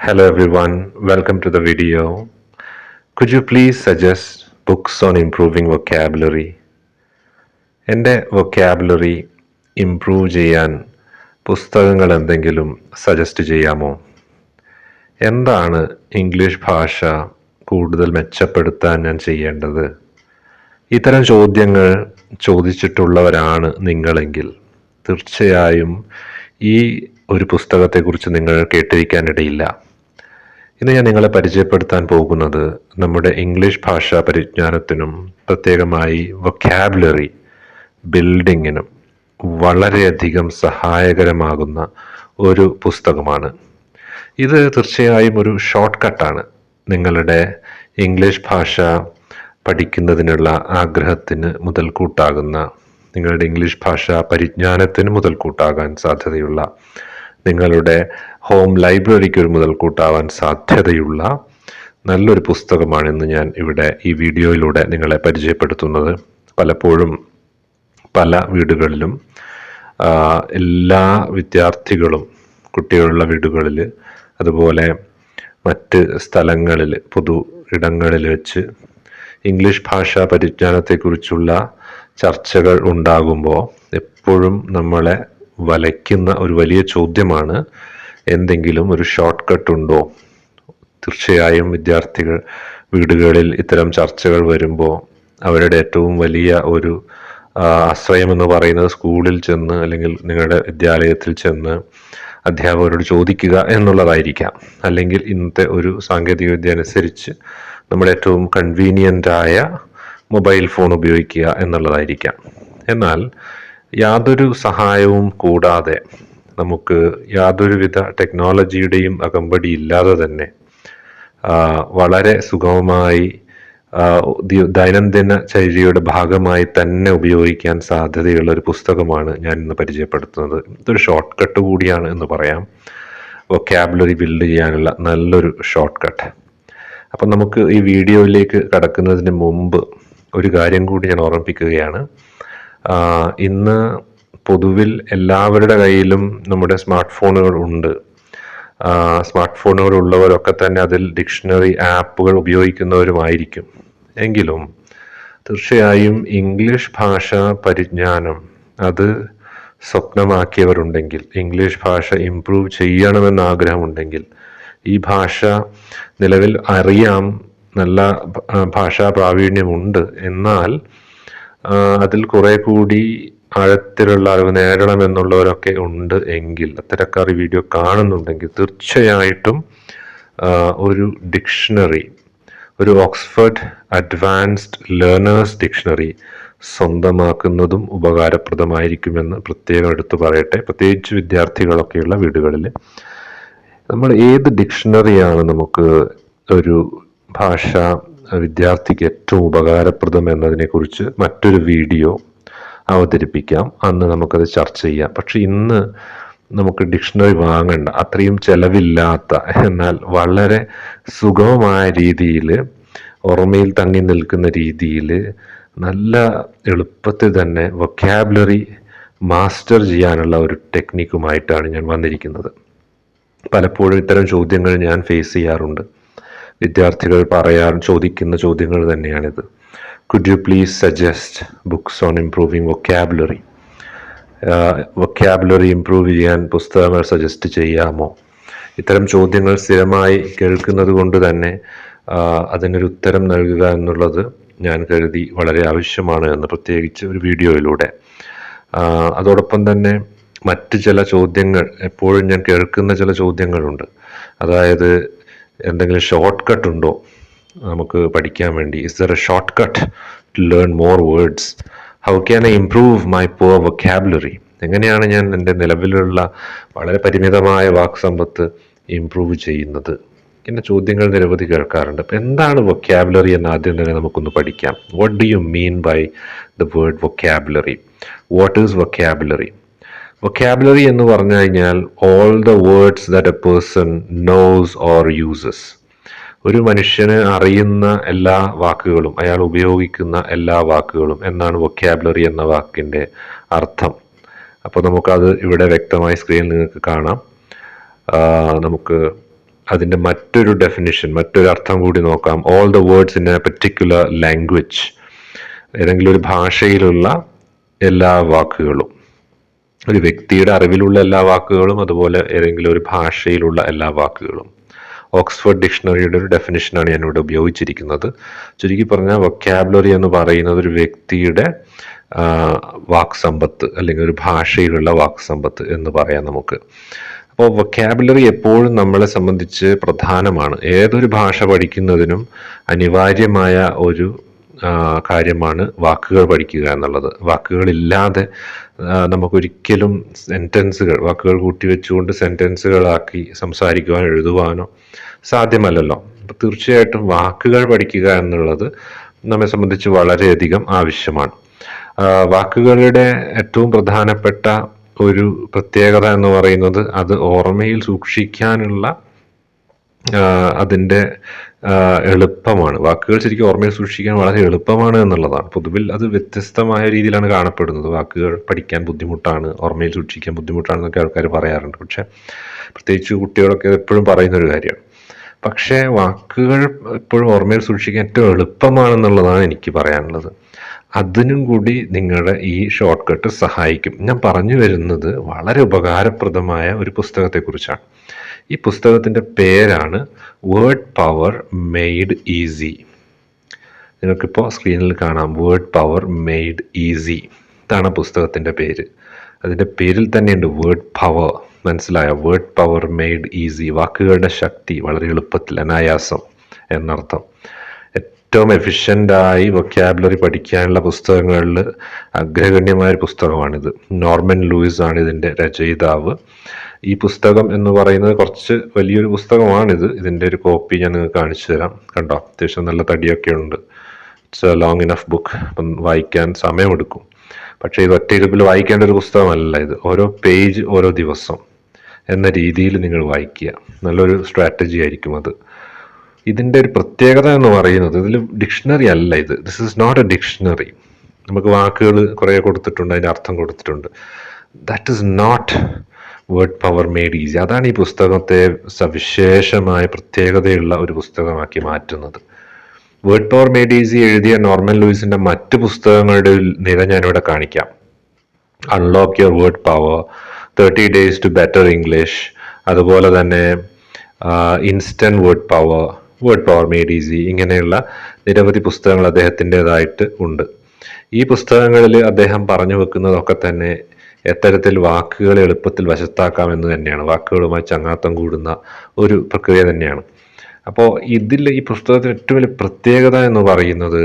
Hello everyone, welcome to the video. Could you please suggest books on improving vocabulary? എൻ്റെ vocabulary improve ചെയ്യാൻ പുസ്തകങ്ങൾ എന്തെങ്കിലും suggest ചെയ്യാമോ? എന്താണ് ഇംഗ്ലീഷ് ഭാഷ കൂടുതൽ മെച്ചപ്പെടുത്താൻ ഞാൻ ചെയ്യേണ്ടത്? ഇത്തരം ചോദ്യങ്ങൾ ചോദിച്ചിട്ടുള്ളവരാണ് നിങ്ങളെങ്കിൽ തീർച്ചയായും ഈ ഒരു പുസ്തകത്തെക്കുറിച്ച് നിങ്ങൾ കേട്ടിരിക്കാനിടയില്ല. ഇന്ന് ഞാൻ നിങ്ങളെ പരിചയപ്പെടുത്താൻ പോകുന്നത് നമ്മുടെ ഇംഗ്ലീഷ് ഭാഷാ പരിജ്ഞാനത്തിനും പ്രത്യേകമായി വൊക്കാബുലറി ബിൽഡിങ്ങിനും വളരെയധികം സഹായകരമാകുന്ന ഒരു പുസ്തകമാണ്. ഇത് തീർച്ചയായും ഒരു ഷോർട്ട് കട്ടാണ്. നിങ്ങളുടെ ഇംഗ്ലീഷ് ഭാഷ പഠിക്കുന്നതിനുള്ള ആഗ്രഹത്തിന് മുതൽക്കൂട്ടാകുന്ന, നിങ്ങളുടെ ഇംഗ്ലീഷ് ഭാഷാ പരിജ്ഞാനത്തിന് മുതൽക്കൂട്ടാകാൻ സാധ്യതയുള്ള, നിങ്ങളുടെ ഹോം ലൈബ്രറിക്ക് ഒരു മുതൽക്കൂട്ടാവാൻ സാധ്യതയുള്ള നല്ലൊരു പുസ്തകമാണ് ഇന്ന് ഞാൻ ഇവിടെ ഈ വീഡിയോയിലൂടെ നിങ്ങളെ പരിചയപ്പെടുത്തുന്നത്. പലപ്പോഴും പല വീടുകളിലും എല്ലാ വിദ്യാർത്ഥികളും, കുട്ടികളുള്ള വീടുകളിൽ, അതുപോലെ മറ്റ് സ്ഥലങ്ങളിൽ, പൊതു ഇടങ്ങളിൽ വെച്ച് ഇംഗ്ലീഷ് ഭാഷാ പരിജ്ഞാനത്തെക്കുറിച്ചുള്ള ചർച്ചകൾ ഉണ്ടാകുമ്പോൾ എപ്പോഴും നമ്മളെ വലയ്ക്കുന്ന ഒരു വലിയ ചോദ്യമാണ്, എന്തെങ്കിലും ഒരു ഷോർട്ട് കട്ട് ഉണ്ടോ? തീർച്ചയായും വിദ്യാർത്ഥികൾ വീടുകളിൽ ഇത്തരം ചർച്ചകൾ വരുമ്പോൾ അവരുടെ ഏറ്റവും വലിയ ഒരു ആശ്രയം എന്ന് പറയുന്നത് സ്കൂളിൽ ചെന്ന് അല്ലെങ്കിൽ നിങ്ങളുടെ വിദ്യാലയത്തിൽ ചെന്ന് അധ്യാപകരോട് ചോദിക്കുക എന്നുള്ളതായിരിക്കാം. അല്ലെങ്കിൽ ഇന്നത്തെ ഒരു സാങ്കേതികവിദ്യ അനുസരിച്ച് നമ്മുടെ ഏറ്റവും കൺവീനിയൻ്റായ മൊബൈൽ ഫോൺ ഉപയോഗിക്കുക എന്നുള്ളതായിരിക്കാം. എന്നാൽ യാതൊരു സഹായവും കൂടാതെ, നമുക്ക് യാതൊരുവിധ ടെക്നോളജിയുടെയും അകമ്പടി ഇല്ലാതെ തന്നെ വളരെ സുഗമമായി ദൈനംദിന ചര്യയുടെ ഭാഗമായി തന്നെ ഉപയോഗിക്കാൻ സാധ്യതയുള്ള ഒരു പുസ്തകമാണ് ഞാൻ ഇന്ന് പരിചയപ്പെടുത്തുന്നത്. ഇതൊരു ഷോർട്ട് കട്ട് കൂടിയാണ് എന്ന് പറയാം. വൊക്കാബുലറി ബിൽഡ് ചെയ്യാനുള്ള നല്ലൊരു ഷോർട്ട് കട്ട്. അപ്പം നമുക്ക് ഈ വീഡിയോയിലേക്ക് കടക്കുന്നതിന് മുമ്പ് ഒരു കാര്യം കൂടി ഞാൻ ഓർമ്മിപ്പിക്കുകയാണ്. ഇന്ന് പൊതുവിൽ എല്ലാവരുടെ കയ്യിലും നമ്മുടെ സ്മാർട്ട് ഫോണുകൾ ഉണ്ട്. സ്മാർട്ട് ഫോണുകൾ ഉള്ളവരൊക്കെ തന്നെ അതിൽ ഡിക്ഷണറി ആപ്പുകൾ ഉപയോഗിക്കുന്നവരുമായിരിക്കും. എങ്കിലും തീർച്ചയായും ഇംഗ്ലീഷ് ഭാഷ പരിജ്ഞാനം അത് സ്വപ്നമാക്കിയവരുണ്ടെങ്കിൽ, ഇംഗ്ലീഷ് ഭാഷ ഇംപ്രൂവ് ചെയ്യണമെന്ന് ആഗ്രഹമുണ്ടെങ്കിൽ, ഈ ഭാഷ നിലവിൽ അറിയാം, നല്ല ഭാഷാ പ്രാവീണ്യമുണ്ട്, എന്നാൽ അതിൽ കുറെ കൂടി ആഴത്തിലുള്ള അറിവ് നേടണമെന്നുള്ളവരൊക്കെ ഉണ്ട് എങ്കിൽ, അത്തരക്കാർ ഈ വീഡിയോ കാണുന്നുണ്ടെങ്കിൽ തീർച്ചയായിട്ടും ഒരു ഡിക്ഷണറി, ഒരു ഓക്സ്ഫോർഡ് അഡ്വാൻസ്ഡ് ലേണേഴ്സ് ഡിക്ഷണറി സ്വന്തമാക്കുന്നതും ഉപകാരപ്രദമായിരിക്കുമെന്ന് പ്രത്യേകം എടുത്തു പറയട്ടെ. പ്രത്യേകിച്ച് വിദ്യാർത്ഥികളൊക്കെയുള്ള വീടുകളിൽ നമ്മൾ ഏത് ഡിക്ഷണറിയാണ് നമുക്ക് ഒരു ഭാഷ വിദ്യാർത്ഥിക്ക് ഏറ്റവും ഉപകാരപ്രദം എന്നതിനെക്കുറിച്ച് മറ്റൊരു വീഡിയോ അവതരിപ്പിക്കാം. അന്ന് നമുക്കത് ചർച്ച ചെയ്യാം. പക്ഷെ ഇന്ന് നമുക്ക് ഡിക്ഷണറി വാങ്ങണ്ട, അത്രയും ചെലവില്ലാത്ത, എന്നാൽ വളരെ സുഗമമായ രീതിയിൽ, ഓർമ്മയിൽ തങ്ങി നിൽക്കുന്ന രീതിയിൽ, നല്ല എളുപ്പത്തിൽ തന്നെ വൊക്കാബുലറി മാസ്റ്റർ ചെയ്യാനുള്ള ഒരു ടെക്നിക്കുമായിട്ടാണ് ഞാൻ വന്നിരിക്കുന്നത്. പലപ്പോഴും ഇത്തരം ചോദ്യങ്ങൾ ഞാൻ ഫേസ് ചെയ്യാറുണ്ട്. വിദ്യാർത്ഥികൾ ചോദിക്കുന്ന ചോദ്യങ്ങൾ തന്നെയാണിത്. Could you please suggest books on improving vocabulary? Vocabulary improve ചെയ്യാൻ പുസ്തകങ്ങൾ സജസ്റ്റ് ചെയ്യാമോ? ഇത്തരം ചോദ്യങ്ങൾ സ്ഥിരമായി കേൾക്കുന്നത് കൊണ്ട് തന്നെ അതിനൊരു ഉത്തരം നൽകുക എന്നുള്ളത് ഞാൻ കരുതി വളരെ ആവശ്യമാണ് എന്ന്, പ്രത്യേകിച്ച് ഒരു വീഡിയോയിലൂടെ. അതോടൊപ്പം തന്നെ മറ്റ് ചില ചോദ്യങ്ങൾ എപ്പോഴും ഞാൻ കേൾക്കുന്ന ചില ചോദ്യങ്ങളുണ്ട്. അതായത്, എന്തെങ്കിലും ഷോർട്ട് കട്ട് ഉണ്ടോ നമുക്ക് പഠിക്കാൻ വേണ്ടി? Is there a shortcut to learn more words? How can I improve my poor vocabulary? എങ്ങനെയാണ് ഞാൻ എൻ്റെ നിലവിലുള്ള വളരെ പരിമിതമായ വാക്സമ്പത്ത് ഇംപ്രൂവ് ചെയ്യുന്നത്? ഇങ്ങനെ ചോദ്യങ്ങൾ നിരവധി കേൾക്കാറുണ്ട്. അപ്പം എന്താണ് വൊക്കാബുലറി എന്ന് ആദ്യം തന്നെ നമുക്കൊന്ന് പഠിക്കാം. What do you mean by the word vocabulary? What is vocabulary? Vocabulary എന്ന് പറഞ്ഞു കഴിഞ്ഞാൽ all the words that a person knows or uses. ഒരു മനുഷ്യന് അറിയുന്ന എല്ലാ വാക്കുകളും, അയാൾ ഉപയോഗിക്കുന്ന എല്ലാ വാക്കുകളും എന്നാണ് വൊക്കാബുലറി എന്ന വാക്കിൻ്റെ അർത്ഥം. അപ്പോൾ നമുക്കത് ഇവിടെ വ്യക്തമായി സ്ക്രീനിൽ നിങ്ങൾക്ക് കാണാം. നമുക്ക് അതിൻ്റെ മറ്റൊരു ഡെഫിനിഷൻ, മറ്റൊരു അർത്ഥം കൂടി നോക്കാം. All the words in A particular language. ഏതെങ്കിലും ഒരു ഭാഷയിലുള്ള എല്ലാ വാക്കുകളും, ഒരു വ്യക്തിയുടെ അറിവിലുള്ള എല്ലാ വാക്കുകളും, അതുപോലെ ഏതെങ്കിലും ഒരു ഭാഷയിലുള്ള എല്ലാ വാക്കുകളും. ഓക്സ്ഫോർഡ് ഡിക്ഷണറിയുടെ ഒരു ഡെഫിനിഷനാണ് ഞാനിവിടെ ഉപയോഗിച്ചിരിക്കുന്നത്. ചുരുക്കി പറഞ്ഞാൽ വൊക്കാബുലറി എന്ന് പറയുന്നത് ഒരു വ്യക്തിയുടെ വാക്ക് സമ്പത്ത്, അല്ലെങ്കിൽ ഒരു ഭാഷയിലുള്ള വാക്ക് സമ്പത്ത് എന്ന് പറയാം നമുക്ക്. അപ്പോൾ വൊക്കാബുലറി എപ്പോഴും നമ്മളെ സംബന്ധിച്ച് പ്രധാനമാണ്. ഏതൊരു ഭാഷ പഠിക്കുന്നതിനും അനിവാര്യമായ ഒരു കാര്യമാണ് വാക്കുകൾ പഠിക്കുക എന്നുള്ളത്. വാക്കുകളില്ലാതെ നമുക്കൊരിക്കലും സെൻറ്റൻസുകൾ, വാക്കുകൾ കൂട്ടിവെച്ചുകൊണ്ട് സെൻറ്റൻസുകളാക്കി സംസാരിക്കുവാനോ എഴുതുവാനോ സാധ്യമല്ലല്ലോ. അപ്പോൾ തീർച്ചയായിട്ടും വാക്കുകൾ പഠിക്കുക എന്നുള്ളത് നമ്മെ സംബന്ധിച്ച് വളരെയധികം ആവശ്യമാണ്. വാക്കുകളുടെ ഏറ്റവും പ്രധാനപ്പെട്ട ഒരു പ്രത്യേകത എന്ന് പറയുന്നത് അത് ഓർമ്മയിൽ സൂക്ഷിക്കാനുള്ള അതിൻ്റെ എളുപ്പമാണ്. വാക്കുകൾ ശരിക്കും ഓർമ്മയിൽ സൂക്ഷിക്കാൻ വളരെ എളുപ്പമാണ് എന്നുള്ളതാണ്. പൊതുവിൽ അത് വ്യത്യസ്തമായ രീതിയിലാണ് കാണപ്പെടുന്നത്. വാക്കുകൾ പഠിക്കാൻ ബുദ്ധിമുട്ടാണ്, ഓർമ്മയിൽ സൂക്ഷിക്കാൻ ബുദ്ധിമുട്ടാണെന്നൊക്കെ ആൾക്കാർ പറയാറുണ്ട്. പക്ഷെ പ്രത്യേകിച്ച് കുട്ടികളൊക്കെ എപ്പോഴും പറയുന്നൊരു കാര്യമാണ്. പക്ഷേ വാക്കുകൾ എപ്പോഴും ഓർമ്മയിൽ സൂക്ഷിക്കാൻ ഏറ്റവും എളുപ്പമാണെന്നുള്ളതാണ് എനിക്ക് പറയാനുള്ളത്. അതിനും കൂടി നിങ്ങളുടെ ഈ ഷോർട്ട് കട്ട് സഹായിക്കും. ഞാൻ പറഞ്ഞു വരുന്നത് വളരെ ഉപകാരപ്രദമായ ഒരു പുസ്തകത്തെക്കുറിച്ചാണ്. ഈ പുസ്തകത്തിൻ്റെ പേരാണ് വേർഡ് പവർ മെയ്ഡ് ഈസി. നിങ്ങൾക്കിപ്പോൾ സ്ക്രീനിൽ കാണാം, വേർഡ് പവർ മെയ്ഡ് ഈസി. ഇതാണ് പുസ്തകത്തിൻ്റെ പേര്. അതിൻ്റെ പേരിൽ തന്നെയുണ്ട് വേർഡ് പവർ. മനസ്സിലായോ? Word power made easy. വാക്കുകളുടെ ശക്തി വളരെ എളുപ്പത്തിൽ, അനായാസം എന്നർത്ഥം. ഏറ്റവും എഫിഷ്യൻ്റായി വൊക്കാബുലറി പഠിക്കാനുള്ള പുസ്തകങ്ങളിൽ അഗ്രഗണ്യമായ പുസ്തകമാണിത്. നോർമൻ ലൂയിസ് ആണ് ഇതിൻ്റെ രചയിതാവ്. ഈ പുസ്തകം എന്ന് പറയുന്നത് കുറച്ച് വലിയൊരു പുസ്തകമാണിത്. ഇതിൻ്റെ ഒരു കോപ്പി ഞാൻ നിങ്ങൾക്ക് കാണിച്ചു തരാം. കണ്ടോ, അത്യാവശ്യം നല്ല തടിയൊക്കെ ഉണ്ട്. It's A long enough book. അപ്പം വായിക്കാൻ സമയമെടുക്കും. പക്ഷേ ഇത് ഒറ്റയിരുപ്പിൽ വായിക്കേണ്ട ഒരു പുസ്തകമല്ല ഇത്. ഓരോ പേജ് ഓരോ ദിവസം എന്ന രീതിയിൽ നിങ്ങൾ വായിക്കുക. നല്ലൊരു സ്ട്രാറ്റജി ആയിരിക്കും അത്. ഇതിൻ്റെ ഒരു പ്രത്യേകത എന്ന് പറയുന്നത് ഇതിൽ ഡിക്ഷണറി അല്ല ഇത്. This is not a dictionary. നമുക്ക് വാക്കുകൾ കുറേ കൊടുത്തിട്ടുണ്ട്, അതിൻ്റെ അർത്ഥം കൊടുത്തിട്ടുണ്ട്. That is not word power made easy. അതാണ് ഈ പുസ്തകത്തെ സവിശേഷമായ പ്രത്യേകതയുള്ള ഒരു പുസ്തകമാക്കി മാറ്റുന്നത്. വേർഡ് പവർ മെയ്ഡ് ഈസി എഴുതിയ നോർമൻ ലൂയിസിൻ്റെ മറ്റ് പുസ്തകങ്ങളുടെ നിര ഞാനിവിടെ കാണിക്കാം. Unlock your word power, 30 Days to Better English, അതുപോലെ തന്നെ instant word power made easy, ഇങ്ങനെയുള്ള നിരവധി പുസ്തകങ്ങൾ അദ്ദേഹത്തിൻ്റെതായിട്ട് ഉണ്ട്. ഈ പുസ്തകങ്ങളിൽ അദ്ദേഹം പറഞ്ഞു വെക്കുന്നതൊക്കെ തന്നെ എത്തരത്തിൽ വാക്കുകൾ എളുപ്പത്തിൽ വശത്താക്കാമെന്ന് തന്നെയാണ്. വാക്കുകളുമായി ചങ്ങാത്തം കൂടുന്ന ഒരു പ്രക്രിയ തന്നെയാണ്. അപ്പോൾ ഈ പുസ്തകത്തിന് ഏറ്റവും വലിയ പ്രത്യേകത എന്ന് പറയുന്നത്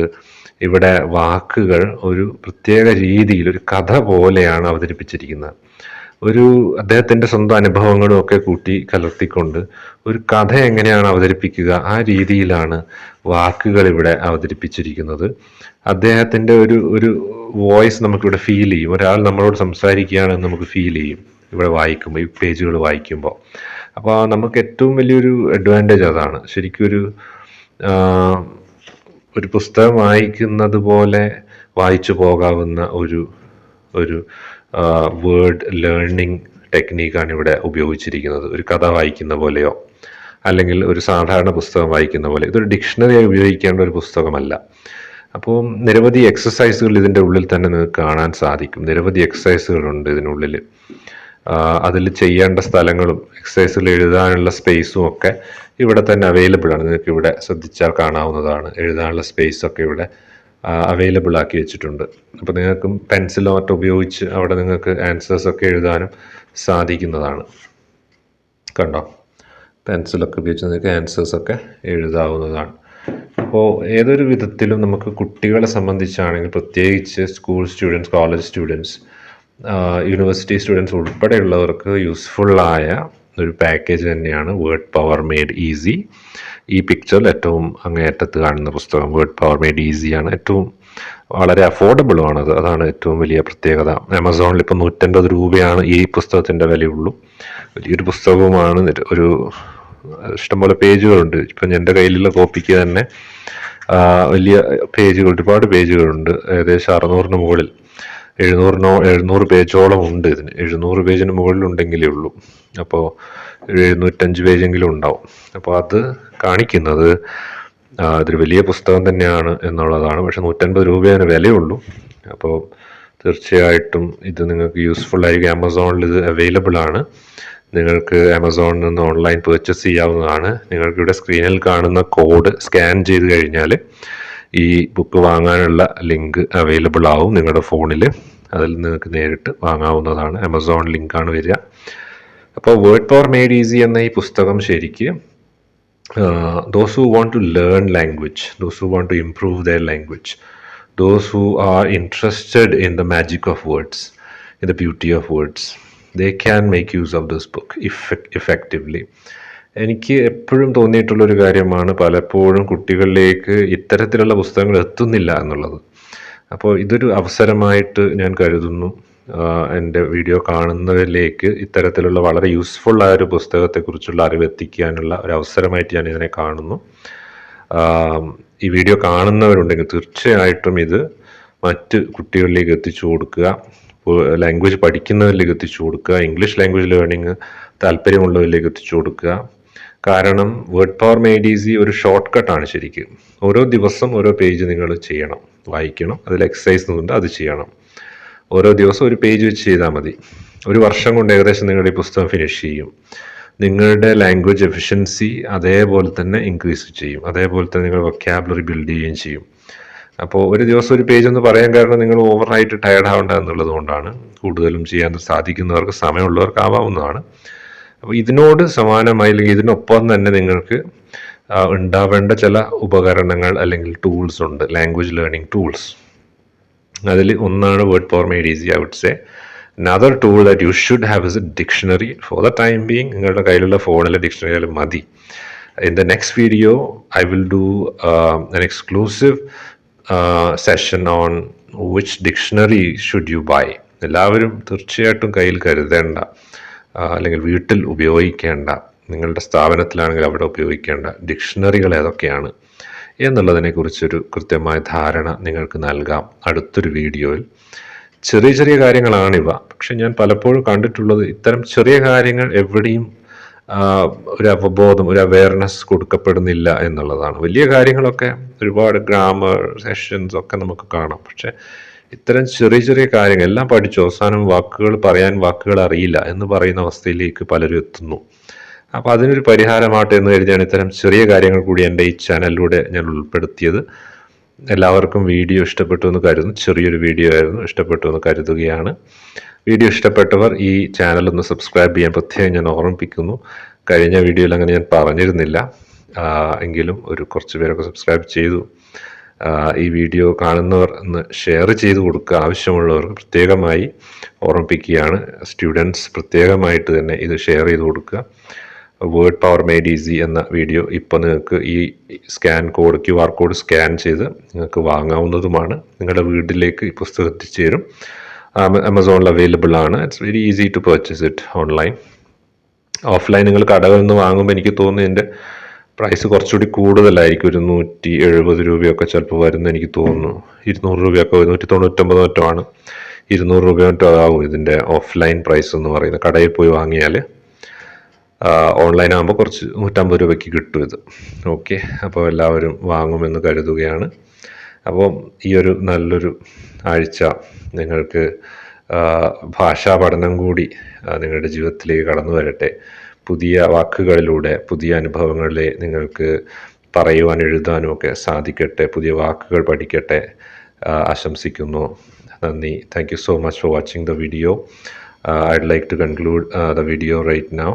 ഇവിടെ വാക്കുകൾ ഒരു പ്രത്യേക രീതിയിൽ ഒരു കഥ പോലെയാണ് അവതരിപ്പിച്ചിരിക്കുന്നത്. അദ്ദേഹത്തിൻ്റെ സ്വന്തം അനുഭവങ്ങളും ഒക്കെ കൂട്ടി കലർത്തിക്കൊണ്ട് ഒരു കഥ എങ്ങനെയാണ് അവതരിപ്പിക്കുക, ആ രീതിയിലാണ് വാക്കുകൾ ഇവിടെ അവതരിപ്പിച്ചിരിക്കുന്നത്. അദ്ദേഹത്തിൻ്റെ ഒരു വോയിസ് നമുക്കിവിടെ ഫീൽ ചെയ്യും. ഒരാൾ നമ്മളോട് സംസാരിക്കുകയാണെന്ന് നമുക്ക് ഫീൽ ചെയ്യും ഇവിടെ വായിക്കുമ്പോൾ, ഈ പേജുകൾ വായിക്കുമ്പോൾ. അപ്പോൾ നമുക്ക് ഏറ്റവും വലിയൊരു അഡ്വാൻറ്റേജ് അതാണ്. ശരിക്കും ഒരു പുസ്തകം വായിക്കുന്നത് പോലെ വായിച്ചു പോകാവുന്ന ഒരു വേർഡ് ലേണിംഗ് ടെക്നീക്കാണ് ഇവിടെ ഉപയോഗിച്ചിരിക്കുന്നത്. ഒരു കഥ വായിക്കുന്ന പോലെയോ അല്ലെങ്കിൽ ഒരു സാധാരണ പുസ്തകം വായിക്കുന്ന പോലെ. ഇതൊരു ഡിക്ഷണറിയായി ഉപയോഗിക്കേണ്ട ഒരു പുസ്തകമല്ല. അപ്പോൾ നിരവധി എക്സസൈസുകൾ ഇതിൻ്റെ ഉള്ളിൽ തന്നെ നിങ്ങൾക്ക് കാണാൻ സാധിക്കും. നിരവധി എക്സസൈസുകളുണ്ട് ഇതിനുള്ളിൽ. അതിൽ ചെയ്യേണ്ട സ്ഥലങ്ങളും എക്സസൈസുകൾ എഴുതാനുള്ള സ്പേസും ഒക്കെ ഇവിടെ തന്നെ അവൈലബിൾ ആണ്. നിങ്ങൾക്ക് ഇവിടെ ശ്രദ്ധിച്ചാൽ കാണാവുന്നതാണ്. എഴുതാനുള്ള സ്പേസൊക്കെ ഇവിടെ അവൈലബിൾ ആക്കി വെച്ചിട്ടുണ്ട്. അപ്പോൾ നിങ്ങൾക്കും പെൻസിലോ മറ്റോ ഉപയോഗിച്ച് അവിടെ നിങ്ങൾക്ക് ആൻസേഴ്സൊക്കെ എഴുതാനും സാധിക്കുന്നതാണ്. കണ്ടോ, പെൻസിലൊക്കെ ഉപയോഗിച്ച് നിങ്ങൾക്ക് ആൻസേഴ്സൊക്കെ എഴുതാവുന്നതാണ്. അപ്പോൾ ഏതൊരു വിധത്തിലും നമുക്ക് കുട്ടികളെ സംബന്ധിച്ചാണെങ്കിൽ, പ്രത്യേകിച്ച് school students, college students, university students ഉൾപ്പെടെയുള്ളവർക്ക് യൂസ്ഫുള്ളായ ഒരു പാക്കേജ് തന്നെയാണ് വേർഡ് പവർ മെയ്ഡ് ഈസി. ഈ പിക്ചറിൽ ഏറ്റവും അങ്ങേയറ്റത്ത് കാണുന്ന പുസ്തകം വേർഡ് പവർ മെയ്ഡ് ഈസിയാണ്. വളരെ അഫോർഡബിളുമാണത്. അതാണ് ഏറ്റവും വലിയ പ്രത്യേകത. ആമസോണിൽ ഇപ്പോൾ 150 രൂപയാണ് ഈ പുസ്തകത്തിൻ്റെ വിലയുള്ളൂ. വലിയൊരു പുസ്തകവുമാണ്. ഇഷ്ടംപോലെ പേജുകളുണ്ട്. ഇപ്പം എൻ്റെ കയ്യിലുള്ള കോപ്പിക്ക് തന്നെ വലിയ പേജുകൾ, ഒരുപാട് പേജുകളുണ്ട്. ഏകദേശം 600-ന് മുകളിൽ 700 പേജോളം ഉണ്ട് ഇതിന്. 700 പേജിന് മുകളിലുണ്ടെങ്കിലേ ഉള്ളൂ. അപ്പോൾ 705 പേജെങ്കിലും ഉണ്ടാവും. അപ്പോൾ അത് കാണിക്കുന്നത് ഇതൊരു വലിയ പുസ്തകം തന്നെയാണ് എന്നുള്ളതാണ്. പക്ഷെ 150 രൂപയാണ് വിലയുള്ളൂ. അപ്പോൾ തീർച്ചയായിട്ടും ഇത് നിങ്ങൾക്ക് യൂസ്ഫുൾ ആയിരിക്കും. ആമസോണിൽ ഇത് അവൈലബിൾ ആണ്. നിങ്ങൾക്ക് ആമസോണിൽ നിന്ന് ഓൺലൈൻ പർച്ചേസ് ചെയ്യാവുന്നതാണ്. നിങ്ങൾക്ക് ഇവിടെ സ്ക്രീനിൽ കാണുന്ന കോഡ് സ്കാൻ ചെയ്ത് കഴിഞ്ഞാൽ ഈ ബുക്ക് വാങ്ങാനുള്ള ലിങ്ക് അവൈലബിൾ ആവും നിങ്ങളുടെ ഫോണിൽ. അതിൽ നിങ്ങൾക്ക് നേരിട്ട് വാങ്ങാവുന്നതാണ്. ആമസോൺ ലിങ്കാണ് വരിക. അപ്പോൾ വേർഡ് പവർ മെയ്ഡ് ഈസി എന്ന ഈ പുസ്തകം ശരിക്ക് those who want to learn language, those who want to improve their language, those who are interested in the magic of words, in the beauty of words, they can make use of this book effectively. എനിക്ക് എപ്പോഴും തോന്നിയിട്ടുള്ളൊരു കാര്യമാണ്, പലപ്പോഴും കുട്ടികളിലേക്ക് ഇത്തരത്തിലുള്ള പുസ്തകങ്ങൾ എത്തുന്നില്ല എന്നുള്ളത്. അപ്പോൾ ഇതൊരു അവസരമായിട്ട് ഞാൻ കരുതുന്നു. എൻ്റെ വീഡിയോ കാണുന്നവരിലേക്ക് ഇത്തരത്തിലുള്ള വളരെ യൂസ്ഫുൾ ആയ ഒരു പുസ്തകത്തെക്കുറിച്ചുള്ള അറിവ് എത്തിക്കാനുള്ള ഒരു അവസരമായിട്ട് ഞാൻ ഇതിനെ കാണുന്നു. ഈ വീഡിയോ കാണുന്നവരുണ്ടെങ്കിൽ തീർച്ചയായിട്ടും ഇത് മറ്റ് കുട്ടികളിലേക്ക് എത്തിച്ചു കൊടുക്കുക. ലാംഗ്വേജ് പഠിക്കുന്നവരിലേക്ക് എത്തിച്ചു കൊടുക്കുക. ഇംഗ്ലീഷ് ലാംഗ്വേജ് ലേണിംഗ് താല്പര്യമുള്ളവരിലേക്ക് എത്തിച്ചു കൊടുക്കുക. കാരണം വേർഡ് പവർ മെയ്ഡ് ഈസി ഒരു ഷോർട്ട് കട്ടാണ് ശരിക്കും. ഓരോ ദിവസം ഓരോ പേജ് നിങ്ങൾ ചെയ്യണം, വായിക്കണം. അതിൽ എക്സസൈസ് ഉണ്ട്, അത് ചെയ്യണം. ഓരോ ദിവസം ഒരു പേജ് വെച്ച് ചെയ്താൽ മതി. ഒരു വർഷം കൊണ്ട് ഏകദേശം നിങ്ങളുടെ ഈ പുസ്തകം ഫിനിഷ് ചെയ്യും. നിങ്ങളുടെ ലാംഗ്വേജ് എഫിഷ്യൻസി അതേപോലെ തന്നെ ഇൻക്രീസ് ചെയ്യും. അതേപോലെ തന്നെ നിങ്ങൾ വൊക്കാബുലറി ബിൽഡ് ചെയ്യുകയും ചെയ്യും. അപ്പോൾ ഒരു ദിവസം ഒരു പേജ് എന്ന് പറയാൻ കാരണം നിങ്ങൾ ഓവറായിട്ട് ടയർഡ് ആവേണ്ട എന്നുള്ളത് കൊണ്ടാണ്. കൂടുതലും ചെയ്യാൻ സാധിക്കുന്നവർക്ക്, സമയമുള്ളവർക്ക് ആവാവുന്നതാണ്. അപ്പോൾ ഇതിനോട് സമാനമായി അല്ലെങ്കിൽ ഇതിനൊപ്പം തന്നെ നിങ്ങൾക്ക് ഉണ്ടാവേണ്ട ചില ഉപകരണങ്ങൾ അല്ലെങ്കിൽ ടൂൾസ് ഉണ്ട്, ലാംഗ്വേജ് ലേണിംഗ് ടൂൾസ്. അതിൽ ഒന്നാണ് word power made easy. I would say another tool that you should have is a dictionary. For the time being നിങ്ങളുടെ കയ്യിലുള്ള ഫോണിലെ ഡിക്ഷണറി ആയാലും മതി. In the next video I will do an exclusive session on which dictionary should you buy. എല്ലാവരും തീർച്ചയായിട്ടും കയ്യിൽ കരുതേണ്ട അല്ലെങ്കിൽ വീട്ടിൽ ഉപയോഗിക്കേണ്ട, നിങ്ങളുടെ സ്ഥാപനത്തിലാണെങ്കിൽ അവിടെ ഉപയോഗിക്കേണ്ട ഡിക്ഷണറികൾ ഏതൊക്കെയാണ് എന്നുള്ളതിനെക്കുറിച്ചൊരു കൃത്യമായ ധാരണ നിങ്ങൾക്ക് നൽകാം അടുത്തൊരു വീഡിയോയിൽ. ചെറിയ ചെറിയ കാര്യങ്ങളാണിവ. പക്ഷെ ഞാൻ പലപ്പോഴും കണ്ടിട്ടുള്ളത് ഇത്തരം ചെറിയ കാര്യങ്ങൾ എവിടെയും ഒരു അവബോധം, ഒരു അവെയർനെസ് കൊടുക്കപ്പെടുന്നില്ല എന്നുള്ളതാണ്. വലിയ കാര്യങ്ങളൊക്കെ ഒരുപാട് ഗ്രാമർ സെഷൻസ് ഒക്കെ നമുക്ക് കാണാം. പക്ഷെ ഇത്തരം ചെറിയ ചെറിയ കാര്യങ്ങൾ എല്ലാം പഠിച്ചു അവസാനം വാക്കുകൾ അറിയില്ല എന്ന് പറയുന്ന അവസ്ഥയിലേക്ക് പലരും എത്തുന്നു. അപ്പോൾ അതിനൊരു പരിഹാരമാട്ടെ എന്ന് കരുതിയാണ് ഇത്തരം ചെറിയ കാര്യങ്ങൾ കൂടി എൻ്റെ ഈ ചാനലിലൂടെ ഞാൻ ഉൾപ്പെടുത്തിയത്. എല്ലാവർക്കും വീഡിയോ ഇഷ്ടപ്പെട്ടു എന്ന് കരുതുന്നു. ചെറിയൊരു വീഡിയോ ആയിരുന്നു, ഇഷ്ടപ്പെട്ടു എന്ന് കരുതുകയാണ്. വീഡിയോ ഇഷ്ടപ്പെട്ടവർ ഈ ചാനലൊന്ന് സബ്സ്ക്രൈബ് ചെയ്യാൻ പ്രത്യേകം ഞാൻ ഓർമ്മിപ്പിക്കുന്നു. കഴിഞ്ഞ വീഡിയോയിൽ അങ്ങനെ ഞാൻ പറഞ്ഞിരുന്നില്ല, എങ്കിലും കുറച്ച് പേരൊക്കെ സബ്സ്ക്രൈബ് ചെയ്തു. ഈ വീഡിയോ കാണുന്നവർ ഒന്ന് ഷെയർ ചെയ്ത് കൊടുക്കുക. ആവശ്യമുള്ളവർക്ക് പ്രത്യേകമായി ഓർമ്മിപ്പിക്കുകയാണ്. സ്റ്റുഡൻസ് പ്രത്യേകമായിട്ട് തന്നെ ഇത് ഷെയർ ചെയ്ത് കൊടുക്കുക. വേർഡ് പവർ മെയ്ഡ് ഈസി എന്ന വീഡിയോ ഇപ്പോൾ നിങ്ങൾക്ക് ഈ QR കോഡ് സ്കാൻ ചെയ്ത് നിങ്ങൾക്ക് വാങ്ങാവുന്നതുമാണ്. നിങ്ങളുടെ വീട്ടിലേക്ക് ഈ പുസ്തകം എത്തിച്ചേരും. ആമസോണിൽ അവൈലബിൾ ആണ്. It's very easy to purchase it online. Offline നിങ്ങൾ കടകളിൽ നിന്ന് വാങ്ങുമ്പോൾ എനിക്ക് തോന്നുന്നു ഇതിൻ്റെ പ്രൈസ് കുറച്ചുകൂടി കൂടുതലായിരിക്കും. ഒരു 170 രൂപയൊക്കെ ചിലപ്പോൾ വരുന്ന എനിക്ക് തോന്നുന്നു. 200 രൂപയൊക്കെ 199 മറ്റോ ആണ്. 200 രൂപ മറ്റോ ആകും ഇതിൻ്റെ ഓഫ്ലൈൻ പ്രൈസ് എന്ന് പറയുന്നത്. കടയിൽ പോയി വാങ്ങിയാൽ ഓൺലൈൻ ആകുമ്പോൾ കുറച്ച് 150 രൂപയ്ക്ക് കിട്ടും ഇത്. ഓക്കെ, അപ്പോൾ എല്ലാവരും വാങ്ങുമെന്ന് കരുതുകയാണ്. അപ്പോൾ ഈ ഒരു നല്ലൊരു ആഴ്ച നിങ്ങൾക്ക് ഭാഷാ പഠനം കൂടി നിങ്ങളുടെ ജീവിതത്തിലേക്ക് കടന്നു വരട്ടെ. പുതിയ വാക്കുകളിലൂടെ പുതിയ അനുഭവങ്ങളിലെ നിങ്ങൾക്ക് പറയുവാനും എഴുതാനും ഒക്കെ സാധിക്കട്ടെ. പുതിയ വാക്കുകൾ പഠിക്കട്ടെ ആശംസിക്കുന്നു. നന്ദി. Thank you so much for watching the video. I'd like to conclude the video right now.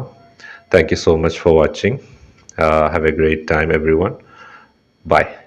Thank you so much for watching. Have a great time everyone. Bye.